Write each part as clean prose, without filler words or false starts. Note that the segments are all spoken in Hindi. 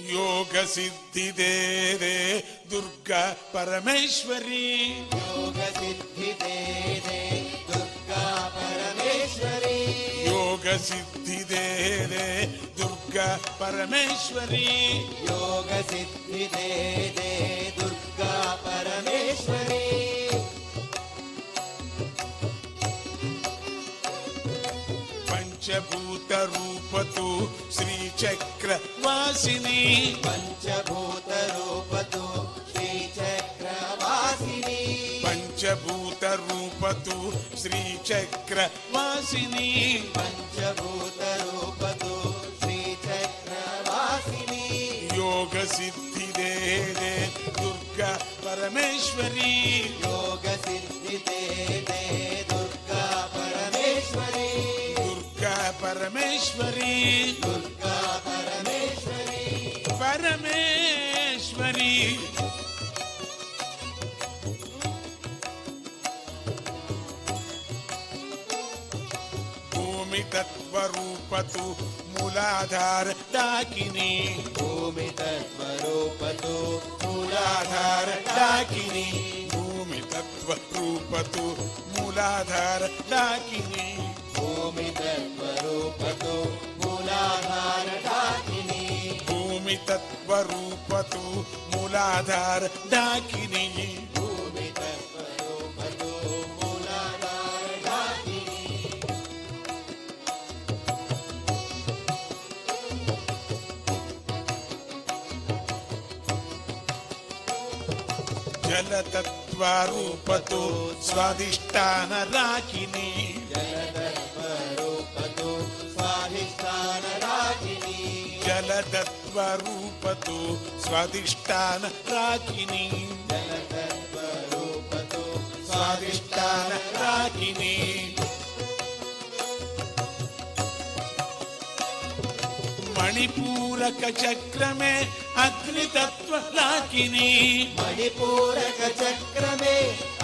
ಯೋಗ ಸಿದ್ಧಿದೆ ದುರ್ಗಾ ಪರಮೇಶ್ವರಿ. ಯೋಗ ಸಿದ್ಧಿದೆ ದುರ್ಗಾ ಪರಮೇಶ್ವರಿ. ಯೋಗ ಸಿದ್ಧಿದೆ ದುರ್ಗಾ ಪರಮೇಶ್ವರಿ. ಯೋಗ ಸಿದ್ಧಿದೆ ದುರ್ಗಾ ಪರಮೇಶ್ವರಿ. ಪಂಚಭೂತ ರೂಪತು ಶ್ರೀಚಕ್ರ ವಾಸಿನಿ. ಪಂಚಭೂತ ರೂಪತು ಶ್ರೀಚಕ್ರ ವಾಸಿನಿ. ಪಂಚಭೂತ ರೂಪತು ಶ್ರೀಚಕ್ರ ವಾಸಿನಿ. ಪಂಚಭೂತ ರೂಪತು ಶ್ರೀಚಕ್ರ ವಾಸಿನಿ. ಯೋಗ ಸಿದ್ಧಿದೆ ದುರ್ಗಾ ಪರಮೇಶ್ವರಿ. ಯೋಗ ಸಿದ್ಧಿದೆ ದುರ್ಗಾ ಪರಮೇಶ್ವರಿ. ದುರ್ಗಾ ಪರಮೇಶ್ವರಿ. ದುರ್ಗಾ ಪರಮೇಶ್ವರಿ. ಪರಮೇಶ್ವರಿ. ಭೂಮಿ ತತ್ವ ರೂಪತು ಮೂಲಾಧಾರ ಡಾಕಿನಿ. ಭೂಮಿ ತತ್ವ ರೂಪತು ಮೂಲಾಧಾರ ಡಾಕಿನಿ. ಭೂಮಿ ತತ್ವ ರೂಪತು ಮೂಲಾಧಾರ ಡಾಕಿನಿ. ಭೂಮಿ ತತ್ವ ರೂಪತು ಮೂಲಾಧಾರ ಡಾಕಿನಿ. ಭೂಮಿ ತತ್ವ ರೂಪತು ಮೂಲಾಧಾರ ಡಾಕಿನಿ. ಭೂಮಿ ತತ್ವ ರೂಪತು ಮೂಲಾಧಾರ ಡಾಕಿನಿ. ಜಲತತ್ವ ರೂಪತು ಸ್ವಾದಿಷ್ಠಾನ ರಾಕಿನಿ. ಜಲತತ್ವ ರೂಪತು ಸ್ವಾಧಿಷ್ಠಾನ ರಾಕಿನಿ. ಜಲತತ್ವ ರೂಪತು ಸ್ವಾದಿಷ್ಠಾನ ರಾಕಿನಿ. ಜಲತತ್ವ ರೂಪತು ಸ್ವಾದಿಷ್ಠಾನ ರಾಕಿನಿ. मणिपूरक चक्र में अग्नि तत्व लाकिनी. मणिपूरक चक्र में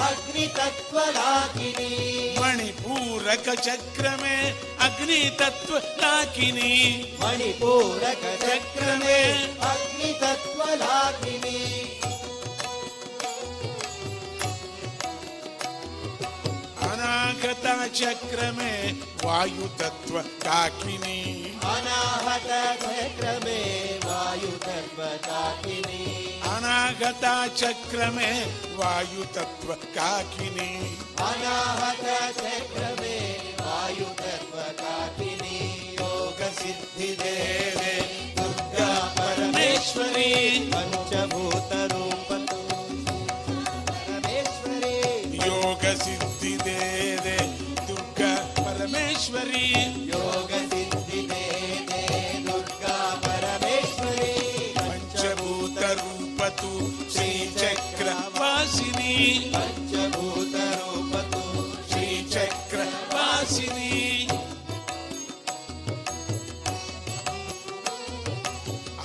अग्नि तत्व लाकिनी. मणिपूरक चक्र में अग्नि तत्व लाकिनी. मणिपूरक चक्र में अग्नि तत्व लाकिनी. अनागता चक्र में वायु तत्व काकिनी. अनाहत चक्र में वायु तत्व काकिनी. अनागता चक्र में वायु तत्व काकिनी. अनाहत चक्र में वायु तत्व काकिनी. योग सिद्धि दे दुर्गा परमेश्वरी. पंचभूत रूपतु परमेश्वरी. योग सिद्धि दे दुर्गा परमेश्वरी. योग सिद्धि दे दुर्गा परमेश्वरी. पंचभूत रूपतु श्रीचक्र वासिनी. पंचभूत रूपतु श्रीचक्र वासिनी.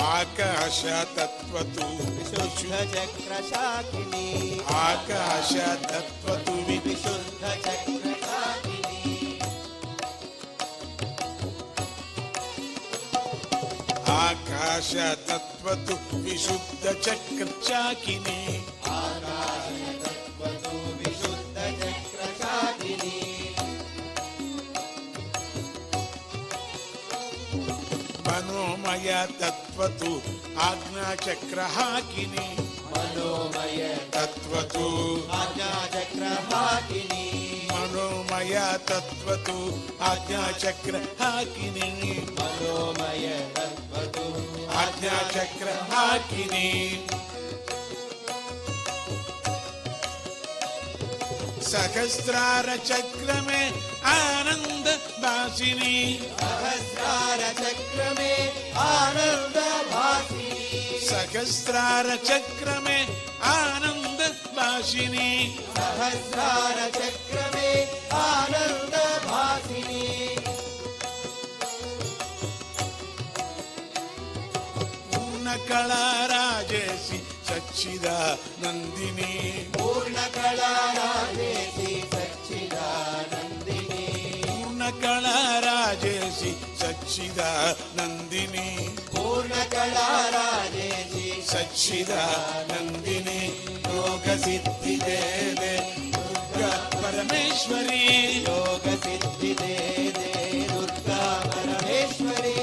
आकाश तत्वतु विशुद्ध चक्र शाकिनी. आकाश तत्वतु विशुद्ध चक्र शाकिनी. आकाश तत्वतु विशुद्ध चक्र शाकिनी. आकाश तत्वतु विशुद्ध चक्र शाकिनी. मनोमय तत्वतु आज्ञा चक्र हाकिनी. मनोमय तत्वतु आज्ञा चक्र हाकिनी. मनोमय तत्वतु आज्ञा चक्र हाकिनी. मनोमय तत्वतु आज्ञा चक्र हाकिनी. सहस्रार चक्र में आनंद वासिनी. सहस्रार चक्र में आनंद भासिनी. सहस्रार चक्र में आनंद वासिनी. सहस्रार चक्र में आनंद भासिनी. पूर्ण कला राजेसी सच्चिदानंदिनी. पूर्ण कला राजेसी सच्चिदानंदिनी. पूर्ण कला राजेसी सच्चिदानंदिनी. सच्चिदानंदिनी पूर्ण कला राजेशी सच्चिदानंदिनी योग सिद्धि दे दे दुर्गा परमेश्वरी योग सिद्धि दे दे दुर्गा परमेश्वरी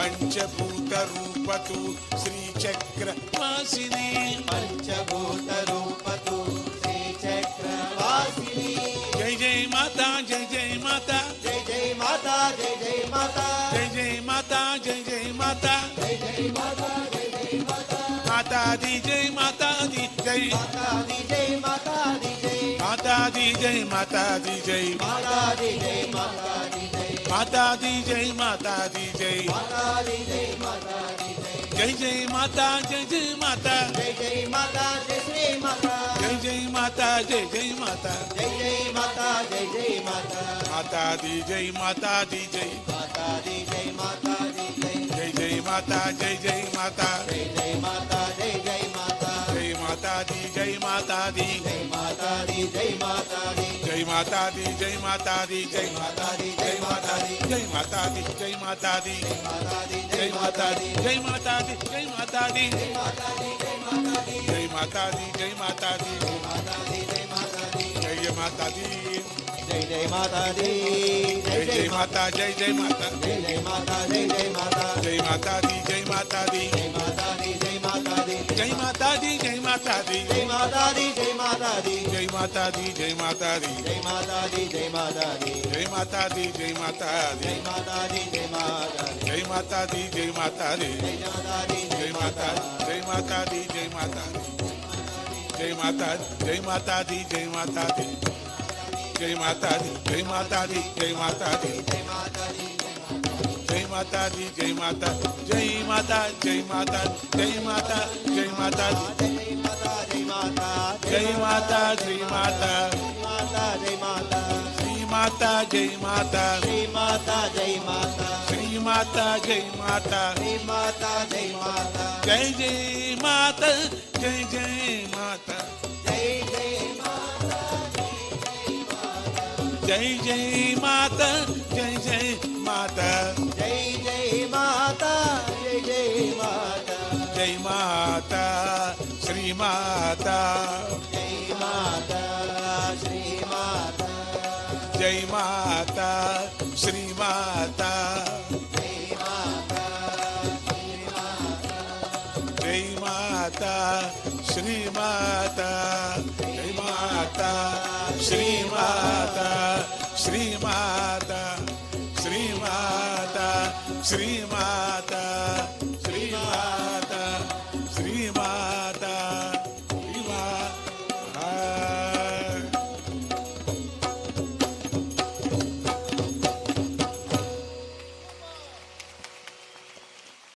पंचभूत रूप तु श्री चक्र वासिनी पंचभूत रूप तु श्री चक्रवासिनी जय जय माता जय जय माता जय जय माता जय जय माता जय जय माता जय जय माता जय जय माता जय जय माता माता दी जय माता दी जय माता दी जय माता दी जय माता दी जय माता दी जय माता दी जय माता दी जय माता दी जय माता दी जय माता दी जय माता दी जय जय जय माता जय जय माता जय जय माता जय श्री माता जय जय माता जय जय माता जय जय माता जय जय माता माता दी जय माता दी जय माता दी जय माता दी जय जय जय माता जय जय माता जय जय माता जय जय माता जय माता दी जय माता दी जय माता दी जय माता दी जय माता दी जय माता दी जय माता दी जय माता दी जय माता दी जय माता दी माता दी जय माता दी जय माता दी जय माता दी माता दी जय माता दी जय माता दी जय माता दी माता दी जय माता दी जय जय माता दी जय जय माता दी जय जय माता जय जय माता जय जय माता जय जय माता जय माता दी जय माता दी जय माता दी जय माता दी जय माता दी जय माता दी जय माता दी जय माता दी जय माता दी जय माता दी जय माता दी जय माता दी जय माता दी जय माता दी जय माता दी जय माता दी जय माता दी जय माता दी जय माता दी जय माता जय माता दी जय माता दी जय माता जय माता दी जय माता दी जय माता दी जय माता दी जय माता दी जय माता दी जय माता दी जय माता जय माता जय माता जय माता जय माता जय माता जय माता जय माता श्री माता माता जय माता श्री माता जय माता श्री माता जय माता श्री माता जय माता श्री माता जय माता जय जय माता जय जय माता जय जय माता जय जय माता जय जय माता जय जय माता जय जय माता जय माता श्री माता जय माता श्री माता जय माता श्री माता जय माता श्री माता जय माता श्री माता श्री माता श्री माता श्री माता श्री माता श्री माता